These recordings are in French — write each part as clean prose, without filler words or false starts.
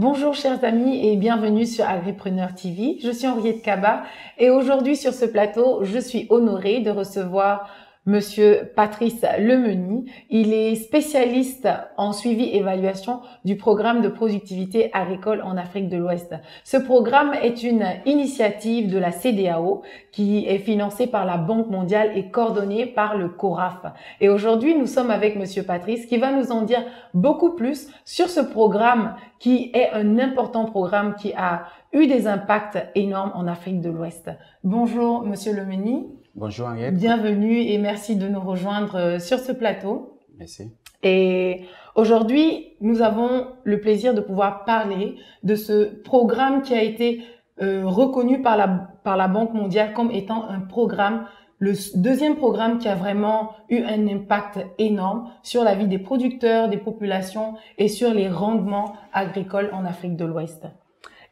Bonjour chers amis et bienvenue sur Agripreneur TV. Je suis Henriette Kaba et aujourd'hui sur ce plateau, je suis honorée de recevoir Monsieur Patrice Lemeny. Il est spécialiste en suivi-évaluation du programme de productivité agricole en Afrique de l'Ouest. Ce programme est une initiative de la CEDEAO qui est financée par la Banque mondiale et coordonnée par le CORAF. Et aujourd'hui, nous sommes avec Monsieur Patrice qui va nous en dire beaucoup plus sur ce programme qui est un important programme qui a eu des impacts énormes en Afrique de l'Ouest. Bonjour Monsieur Lemeny. Bonjour Henriette. Bienvenue et merci de nous rejoindre sur ce plateau. Merci. Et aujourd'hui, nous avons le plaisir de pouvoir parler de ce programme qui a été reconnu par la Banque mondiale comme étant un programme, le deuxième programme qui a vraiment eu un impact énorme sur la vie des producteurs, des populations et sur les rendements agricoles en Afrique de l'Ouest.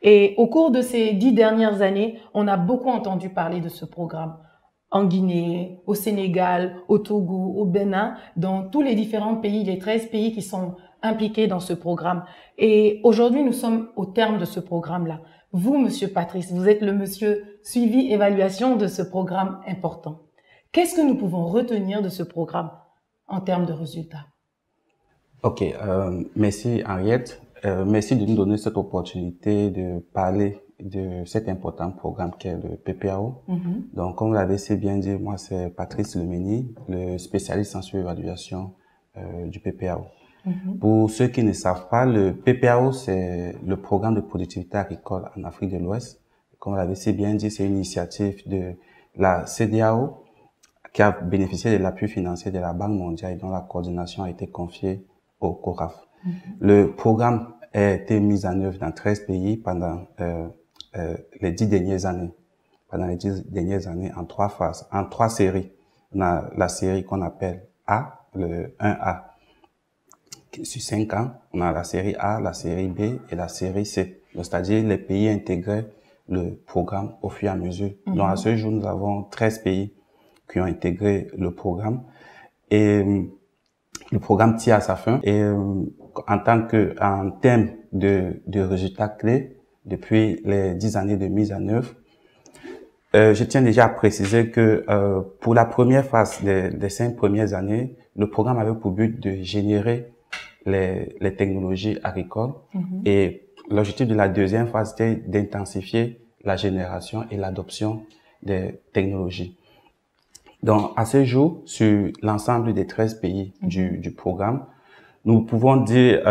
Et au cours de ces 10 dernières années, on a beaucoup entendu parler de ce programme. En Guinée, au Sénégal, au Togo, au Bénin, dans tous les différents pays, les 13 pays qui sont impliqués dans ce programme. Et aujourd'hui, nous sommes au terme de ce programme-là. Vous, Monsieur Patrice, vous êtes le monsieur suivi-évaluation de ce programme important. Qu'est-ce que nous pouvons retenir de ce programme en termes de résultats? Ok, merci Henriette. Merci de nous donner cette opportunité de parler de cet important programme qu'est le PPAO. Donc, comme vous l'avez si bien dit, moi c'est Patrice Lemeny, le spécialiste en suivi-évaluation du PPAO. Pour ceux qui ne savent pas, le PPAO c'est le programme de productivité agricole en Afrique de l'Ouest. Comme vous l'avez si bien dit, c'est une initiative de la CEDEAO qui a bénéficié de l'appui financier de la Banque mondiale et dont la coordination a été confiée au CORAF. Le programme a été mis en œuvre dans 13 pays pendant les 10 dernières années. Pendant les 10 dernières années, en 3 phases, en 3 séries. On a la série qu'on appelle A, le 1A, sur 5 ans. On a la série A, la série B et la série C. C'est-à-dire les pays intégrés le programme au fur et à mesure. Donc à ce jour, nous avons 13 pays qui ont intégré le programme. Et le programme tire à sa fin. Et en termes de résultats clés, depuis les 10 années de mise en œuvre, je tiens déjà à préciser que pour la première phase des 5 premières années, le programme avait pour but de générer les technologies agricoles. Et l'objectif de la deuxième phase était d'intensifier la génération et l'adoption des technologies. Donc, à ce jour, sur l'ensemble des 13 pays du programme, nous pouvons dire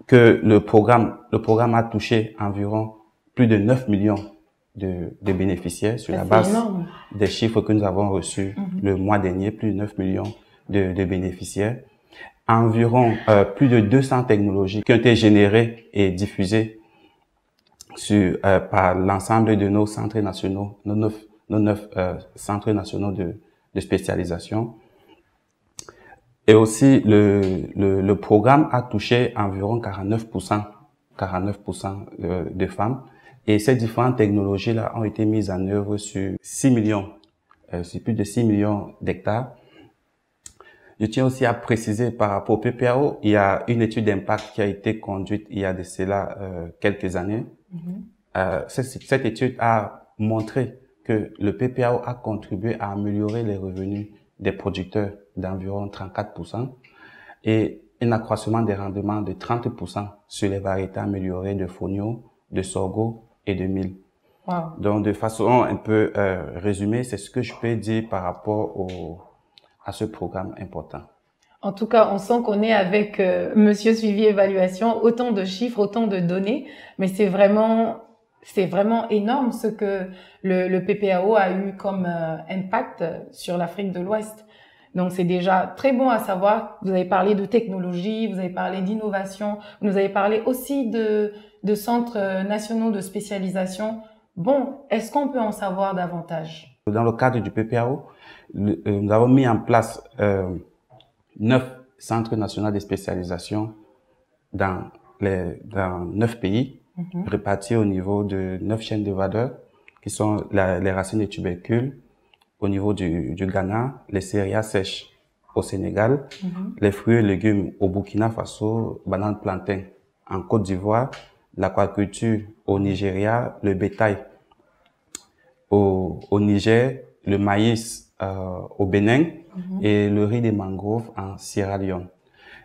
que le programme a touché environ plus de 9 millions de bénéficiaires sur la base des chiffres que nous avons reçus le mois dernier, plus de 9 millions de bénéficiaires. Environ plus de 200 technologies qui ont été générées et diffusées par l'ensemble de nos centres nationaux, nos 9 centres nationaux de spécialisation. Et aussi, le programme a touché environ 49% de femmes. Et ces différentes technologies-là ont été mises en œuvre sur 6 millions, sur plus de 6 millions d'hectares. Je tiens aussi à préciser par rapport au PPAO, il y a une étude d'impact qui a été conduite il y a de cela quelques années. Cette étude a montré que le PPAO a contribué à améliorer les revenus des producteurs d'environ 34% et un accroissement des rendements de 30% sur les variétés améliorées de fonio, de sorgho et de mil. Donc, de façon un peu résumée, c'est ce que je peux dire par rapport à ce programme important. En tout cas, on sent qu'on est avec Monsieur Suivi Évaluation, autant de chiffres, autant de données, mais c'est vraiment énorme ce que le PPAO a eu comme impact sur l'Afrique de l'Ouest. Donc, c'est déjà très bon à savoir. Vous avez parlé de technologie, vous avez parlé d'innovation, vous nous avez parlé aussi de centres nationaux de spécialisation. Bon, est-ce qu'on peut en savoir davantage? Dans le cadre du PPAO, nous avons mis en place 9 centres nationaux de spécialisation dans 9 pays, répartis au niveau de 9 chaînes de valeur, qui sont les racines des tubercules au niveau du Ghana, les céréales sèches au Sénégal, les fruits et légumes au Burkina Faso, bananes, plantains en Côte d'Ivoire, l'aquaculture au Nigeria, le bétail au Niger, le maïs au Bénin et le riz des mangroves en Sierra Leone.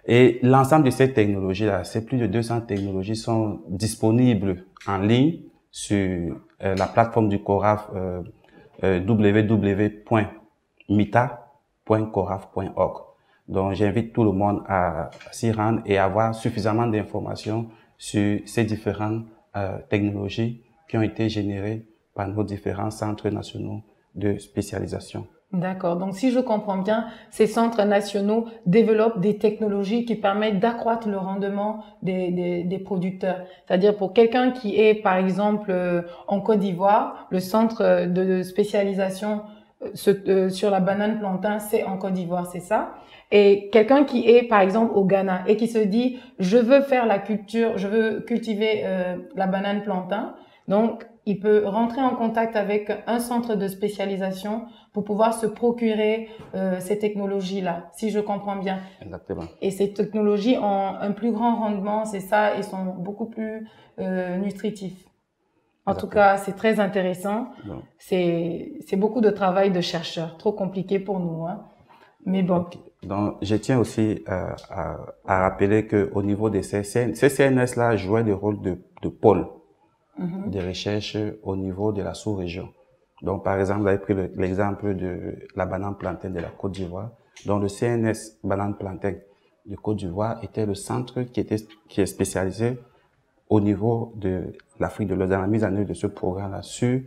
Et l'ensemble de ces technologies-là, c'est plus de 200 technologies sont disponibles en ligne sur la plateforme du CORAF www.mita.coraf.org. Donc, j'invite tout le monde à s'y rendre et avoir suffisamment d'informations sur ces différentes technologies qui ont été générées par nos différents centres nationaux de spécialisation. D'accord. Donc, si je comprends bien, ces centres nationaux développent des technologies qui permettent d'accroître le rendement des producteurs. C'est-à-dire pour quelqu'un qui est, par exemple, en Côte d'Ivoire, le centre de spécialisation sur la banane plantain, c'est en Côte d'Ivoire, c'est ça? Et quelqu'un qui est, par exemple, au Ghana et qui se dit, je veux faire la culture, je veux cultiver la banane plantain. Donc, il peut rentrer en contact avec un centre de spécialisation pour pouvoir se procurer ces technologies-là, si je comprends bien. Exactement. Et ces technologies ont un plus grand rendement, c'est ça, et sont beaucoup plus nutritifs. En tout cas, c'est très intéressant. C'est beaucoup de travail de chercheurs, trop compliqué pour nous, hein. Mais bon. Okay. Donc, je tiens aussi à rappeler que au niveau des CCNS, ces CNS-là jouaient le rôle de pôle de recherche au niveau de la sous-région. Donc, par exemple, vous avez pris l'exemple de la banane plantain de la Côte d'Ivoire. Donc, le CNS banane plantain de Côte d'Ivoire était le centre qui est spécialisé au niveau de l'Afrique de l'Ouest, dans la mise en œuvre de ce programme-là sur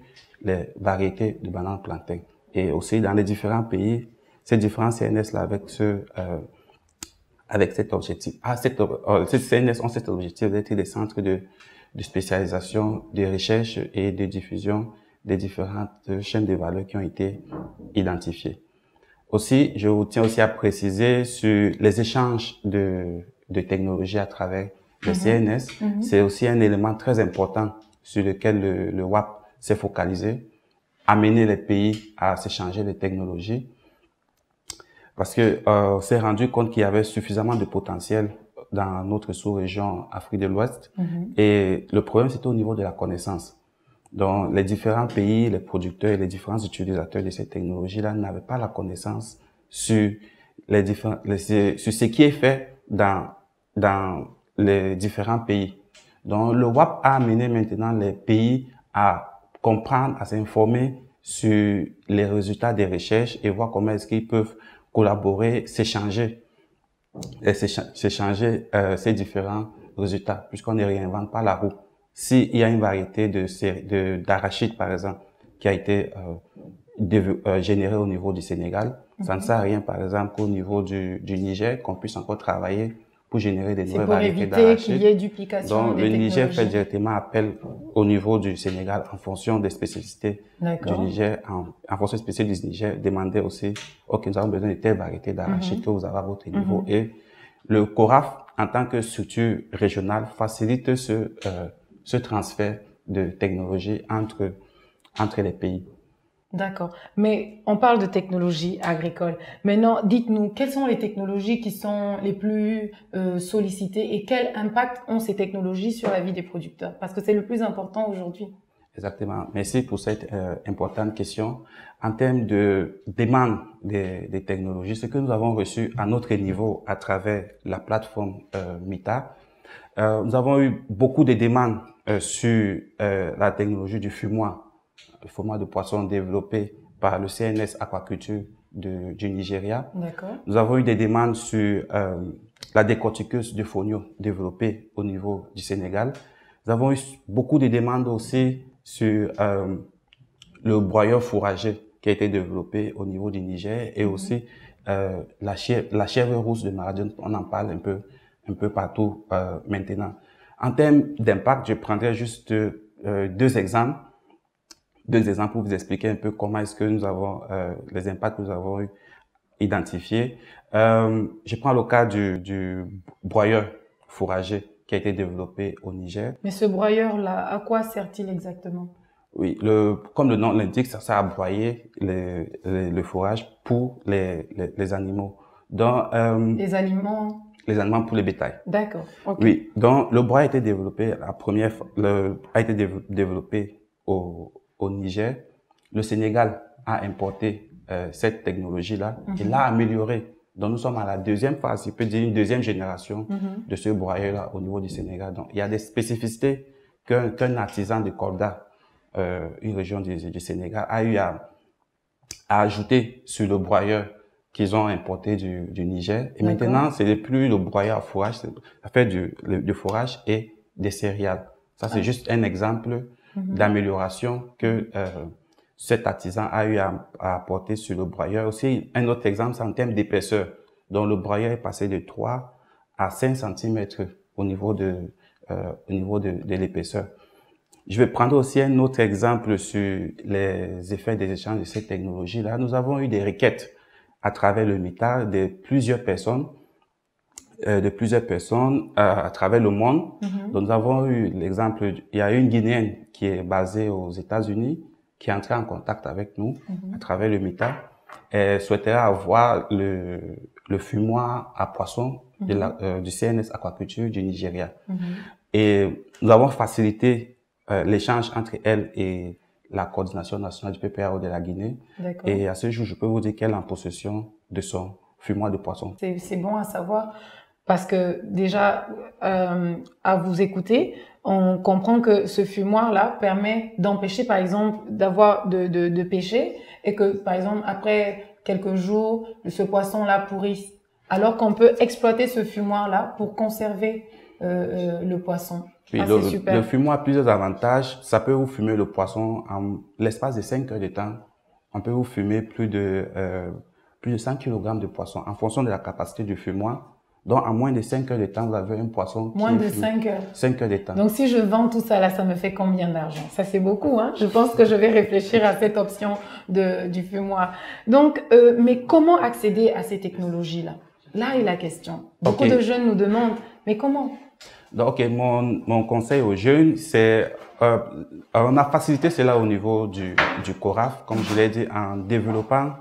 les variétés de banane plantain. Et aussi dans les différents pays, ces différents CNS-là avec cet objectif. Ces CNS ont cet objectif d'être des centres de spécialisation, de recherche et de diffusion des différentes chaînes de valeur qui ont été identifiées. Aussi, je tiens aussi à préciser sur les échanges de technologies à travers le CNS. C'est aussi un élément très important sur lequel le WAP s'est focalisé, amener les pays à s'échanger des technologies. Parce que on s'est rendu compte qu'il y avait suffisamment de potentiel dans notre sous-région Afrique de l'Ouest. Et le problème, c'était au niveau de la connaissance. Donc, les différents pays, les producteurs et les différents utilisateurs de ces technologies-là n'avaient pas la connaissance sur sur ce qui est fait dans les différents pays. Donc, le WAP a amené maintenant les pays à comprendre, à s'informer sur les résultats des recherches et voir comment est-ce qu'ils peuvent collaborer, s'échanger ces différents résultats, puisqu'on ne réinvente pas la roue. S'il y a une variété d'arachide, par exemple, qui a été générée au niveau du Sénégal, ça ne sert à rien, par exemple, qu'au niveau du Niger, qu'on puisse encore travailler pour générer des nouvelles variétés d'arachide. C'est pour éviter qu'il y ait duplication Donc, le Niger fait directement appel au niveau du Sénégal en fonction des spécificités du Niger, en fonction des spécificités du Niger, demander aussi, OK, nous avons besoin de telle variété d'arachide que vous avez à votre niveau. Et le CORAF, en tant que structure régionale, facilite ce transfert de technologie entre les pays. D'accord. Mais on parle de technologie agricole. Maintenant, dites-nous, quelles sont les technologies qui sont les plus sollicitées et quel impact ont ces technologies sur la vie des producteurs? Parce que c'est le plus important aujourd'hui. Exactement. Merci pour cette importante question. En termes de demande des technologies, ce que nous avons reçu à notre niveau à travers la plateforme MITA, nous avons eu beaucoup de demandes sur la technologie du fumoir, le fumoir de poisson développé par le CNS Aquaculture du Nigeria. D'accord. Nous avons eu des demandes sur la décortiqueuse de fonio développée au niveau du Sénégal. Nous avons eu beaucoup de demandes aussi sur le broyeur fourragé qui a été développé au niveau du Niger et aussi la chèvre rousse de Maradion. On en parle un peu partout maintenant. En termes d'impact, je prendrai juste deux exemples pour vous expliquer un peu comment est-ce que nous avons les impacts que nous avons identifiés. Je prends le cas du broyeur fourragé qui a été développé au Niger. Mais ce broyeur-là, à quoi sert-il exactement? Oui, comme le nom l'indique, ça sert à broyer le fourrage pour les animaux. Donc, les aliments? les aliments pour le bétail. D'accord. Okay. Oui, donc le broyeur a été développé, développé au Niger. Le Sénégal a importé cette technologie-là et l'a améliorée. Donc nous sommes à la deuxième phase, je peux dire une deuxième génération de ce broyeur-là au niveau du Sénégal. Donc il y a des spécificités qu'un artisan de Kolda, une région du Sénégal, a eu à ajouter sur le broyeur qu'ils ont importé du Niger. Et maintenant, c'est plus le broyeur à fourrage, ça fait du fourrage et des céréales. Ça, c'est juste un exemple d'amélioration que cet artisan a eu à apporter sur le broyeur. Aussi, un autre exemple, c'est en termes d'épaisseur. Donc, le broyeur est passé de 3 à 5 cm au niveau de l'épaisseur. Je vais prendre aussi un autre exemple sur les effets des échanges de cette technologie-là. Nous avons eu des requêtes à travers le MITA de plusieurs personnes à travers le monde. Donc, nous avons eu l'exemple, il y a une Guinéenne qui est basée aux États-Unis, qui est entrée en contact avec nous à travers le MITA. Elle souhaiterait avoir le fumoir à poisson du CNS Aquaculture du Nigeria. Et nous avons facilité l'échange entre elle et la coordination nationale du PPAO de la Guinée. Et à ce jour, je peux vous dire qu'elle est en possession de son fumoir de poisson. C'est bon à savoir parce que déjà, à vous écouter, on comprend que ce fumoir-là permet d'empêcher, par exemple, de pêcher et que, par exemple, après quelques jours, ce poisson-là pourrisse. Alors qu'on peut exploiter ce fumoir-là pour conserver le poisson. Oui, le fumoir a plusieurs avantages. Ça peut vous fumer le poisson en l'espace de 5 heures de temps. On peut vous fumer plus de 100 kg de poisson en fonction de la capacité du fumoir. Donc, en moins de 5 heures de temps, vous avez un poisson moins de 5 heures. 5 heures de temps. Donc, si je vends tout ça là, ça me fait combien d'argent? Ça, c'est beaucoup, hein. Je pense que je vais réfléchir à cette option du fumoir. Donc, mais comment accéder à ces technologies-là? Là est la question. Beaucoup de jeunes nous demandent, mais comment? Donc, mon conseil aux jeunes, c'est, on a facilité cela au niveau du CORAF, comme je l'ai dit, en développant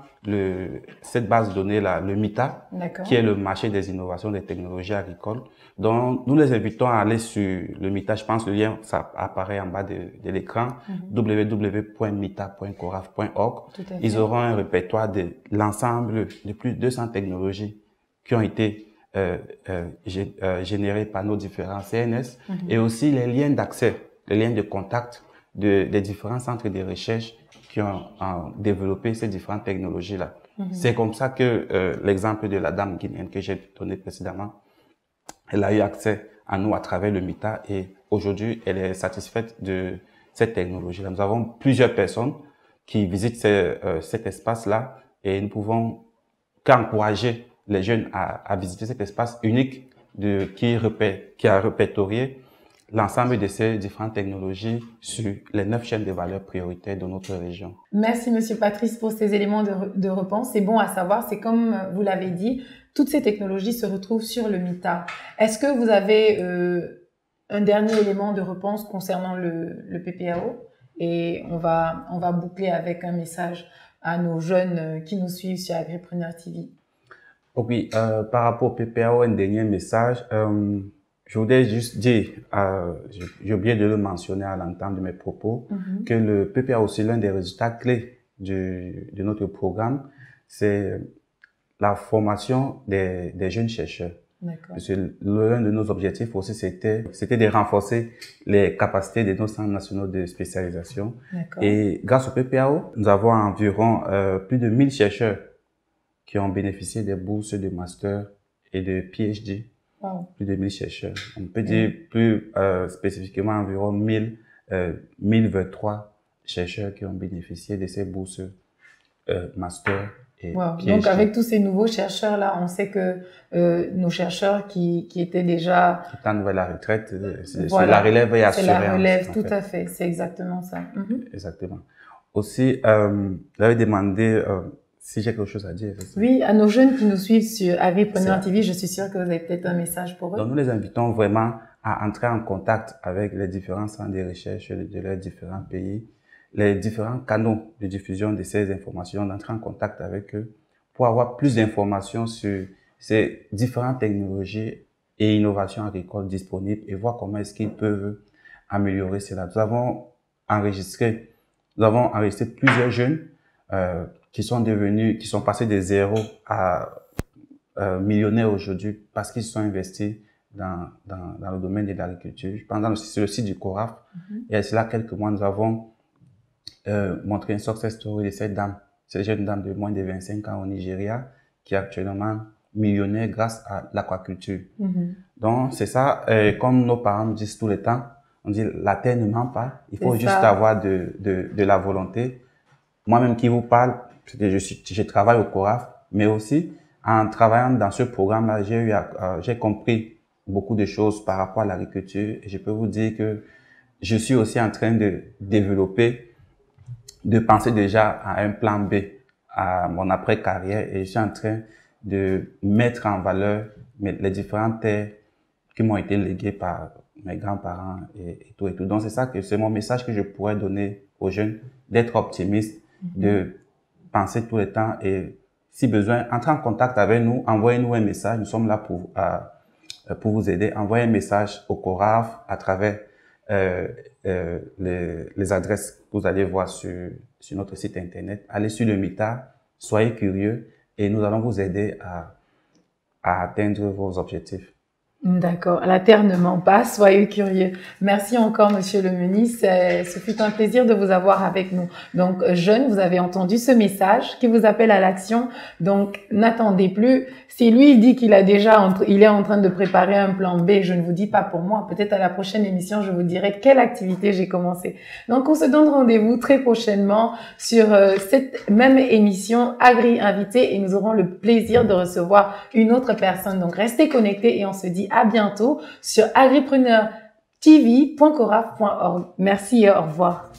cette base de données là, le MITA, qui est le marché des innovations des technologies agricoles. Donc, nous les invitons à aller sur le MITA. Je pense que le lien, ça apparaît en bas de l'écran, www.mita.coraf.org. Ils auront un répertoire de l'ensemble de plus de 200 technologies qui ont été générés par nos différents CNS et aussi les liens d'accès, les liens de contact des différents centres de recherche qui ont développé ces différentes technologies-là. C'est comme ça que l'exemple de la dame guinéenne que j'ai donné précédemment, elle a eu accès à nous à travers le MITA et aujourd'hui, elle est satisfaite de cette technologie-là. Nous avons plusieurs personnes qui visitent cet espace-là et nous pouvons qu'encourager les jeunes à visiter cet espace unique qui a répertorié l'ensemble de ces différentes technologies sur les 9 chaînes de valeur prioritaires de notre région. Merci, Monsieur Patrice, pour ces éléments de réponse. C'est bon à savoir. C'est comme vous l'avez dit, toutes ces technologies se retrouvent sur le MITA. Est-ce que vous avez un dernier élément de réponse concernant le PPAO? Et on va boucler avec un message à nos jeunes qui nous suivent sur Agripreneur TV. Oui, par rapport au PPAO, un dernier message. Je voudrais juste dire, j'ai oublié de le mentionner à l'entame de mes propos, que le PPAO, c'est l'un des résultats clés de notre programme, c'est la formation des jeunes chercheurs. L'un de nos objectifs aussi, c'était de renforcer les capacités de nos centres nationaux de spécialisation. Et grâce au PPAO, nous avons environ plus de 1000 chercheurs qui ont bénéficié des bourses de master et de PhD. Plus de 1000 chercheurs. On peut dire plus spécifiquement environ 1023 chercheurs qui ont bénéficié de ces bourses master et PhD. Donc avec tous ces nouveaux chercheurs là, on sait que nos chercheurs qui étaient déjà étant vers la retraite, c'est la relève et assurée. C'est la relève, tout à fait. C'est exactement ça. Exactement. Aussi, j'avais demandé si j'ai quelque chose à dire. Oui, à nos jeunes qui nous suivent sur Agripreneur TV, je suis sûre que vous avez peut-être un message pour eux. Donc, nous les invitons vraiment à entrer en contact avec les différents centres de recherche de leurs différents pays, les différents canaux de diffusion de ces informations, d'entrer en contact avec eux pour avoir plus d'informations sur c'est différentes technologies et innovations agricoles disponibles et voir comment est-ce qu'ils peuvent améliorer cela. Nous avons enregistré plusieurs jeunes qui sont passés de zéro à millionnaires aujourd'hui parce qu'ils sont investis dans le domaine de l'agriculture. Pendant sur le site du CORAF, il y a cela quelques mois, nous avons montré une success story de cette jeune dame de moins de 25 ans au Nigeria qui est actuellement millionnaire grâce à l'aquaculture. Donc, c'est ça, comme nos parents nous disent tout le temps, on dit la terre ne ment pas, il faut juste avoir de la volonté. Moi-même qui vous parle, je travaille au CORAF, mais aussi en travaillant dans ce programme-là, j'ai compris beaucoup de choses par rapport à l'agriculture et je peux vous dire que je suis aussi en train de penser déjà à un plan B, à mon après-carrière et je suis en train de mettre en valeur les différentes terres qui m'ont été léguées par mes grands-parents et tout et tout. Donc c'est mon message que je pourrais donner aux jeunes, d'être optimistes, de penser tout le temps et si besoin, entrez en contact avec nous, envoyez-nous un message, nous sommes là pour vous aider. Envoyez un message au CORAF à travers les adresses que vous allez voir sur notre site internet. Allez sur le MITA, soyez curieux et nous allons vous aider à atteindre vos objectifs. D'accord. La terre ne ment pas, soyez curieux. Merci encore, Monsieur le ministre. Ce fut un plaisir de vous avoir avec nous. Donc, jeunes, vous avez entendu ce message qui vous appelle à l'action. Donc, n'attendez plus. Si lui, il dit qu'il est en train de préparer un plan B, je ne vous dis pas pour moi. Peut-être à la prochaine émission, je vous dirai quelle activité j'ai commencé. Donc, on se donne rendez-vous très prochainement sur cette même émission Agri Invité et nous aurons le plaisir de recevoir une autre personne. Donc, restez connectés et on se dit à bientôt sur agripreneurtv.coraf.org. Merci et au revoir.